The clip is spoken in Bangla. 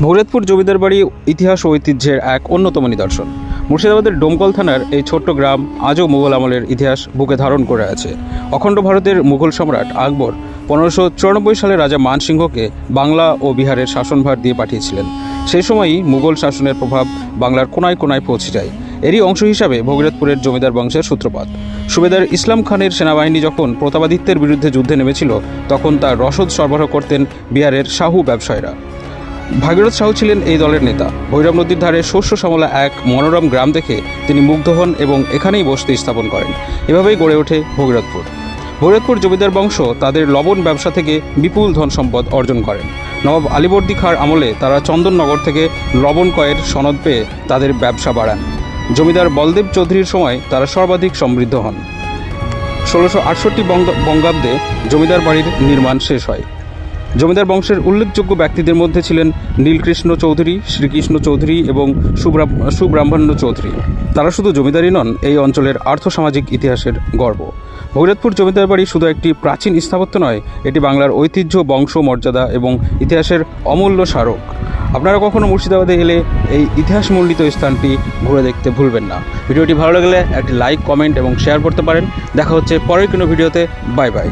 ভৈরতপুর জমিদার বাড়ি ইতিহাস ও ঐতিহ্যের এক অন্যতম নিদর্শন। মুর্শিদাবাদের ডোমকল থানার এই ছোট্ট গ্রাম আজও মুঘল আমলের ইতিহাস বুকে ধারণ করে আছে। অখণ্ড ভারতের মুঘল সম্রাট আকবর 1594 সালে রাজা মানসিংহকে বাংলা ও বিহারের শাসনভার দিয়ে পাঠিয়েছিলেন। সেই সময়ই মুঘল শাসনের প্রভাব বাংলার কোনায় কোনায় পৌঁছে যায়। এরই অংশ হিসাবে ভগীরথপুরের জমিদার বংশের সূত্রপাত। সুবেদার ইসলাম খানের সেনাবাহিনী যখন প্রতাপাদিত্যের বিরুদ্ধে যুদ্ধে নেমেছিল, তখন তার রসদ সরবরাহ করতেন বিহারের শাহু ব্যবসায়ীরা। ভাগীরথ সাহু ছিলেন এই দলের নেতা। ভৈরব নদীর ধারে শস্য শ্যামলা এক মনোরম গ্রাম দেখে তিনি মুগ্ধ হন এবং এখানেই বসতি স্থাপন করেন। এভাবেই গড়ে ওঠে ভগীরথপুর। ভৈরতপুর জমিদার বংশ তাদের লবণ ব্যবসা থেকে বিপুল ধন সম্পদ অর্জন করেন। নবাব আলীবর্দী খাঁর আমলে তারা চন্দননগর থেকে লবণ ক্রয়ের সনদ পেয়ে তাদের ব্যবসা বাড়ান। জমিদার বলদেব চৌধুরীর সময় তারা সর্বাধিক সমৃদ্ধ হন। 1668 বঙ্গাব্দে জমিদার বাড়ির নির্মাণ শেষ হয়। জমিদার বংশের উল্লেখযোগ্য ব্যক্তিদের মধ্যে ছিলেন নীলকৃষ্ণ চৌধুরী, শ্রীকৃষ্ণ চৌধুরী এবং সুব্রাহ্মণ্য চৌধুরী। তারা শুধু জমিদারই নন, এই অঞ্চলের আর্থসামাজিক ইতিহাসের গর্ব। ভৈরতপুর জমিদার বাড়ি শুধু একটি প্রাচীন স্থাপত্য নয়, এটি বাংলার ঐতিহ্য, বংশ মর্যাদা এবং ইতিহাসের অমূল্য স্মারক। আপনারা কখনো মুর্শিদাবাদে এলে এই ইতিহাসমণ্ডিত স্থানটি ঘুরে দেখতে ভুলবেন না। ভিডিওটি ভালো লাগলে একটি লাইক, কমেন্ট এবং শেয়ার করতে পারেন। দেখা হচ্ছে পরের কোনো ভিডিওতে। Bye bye.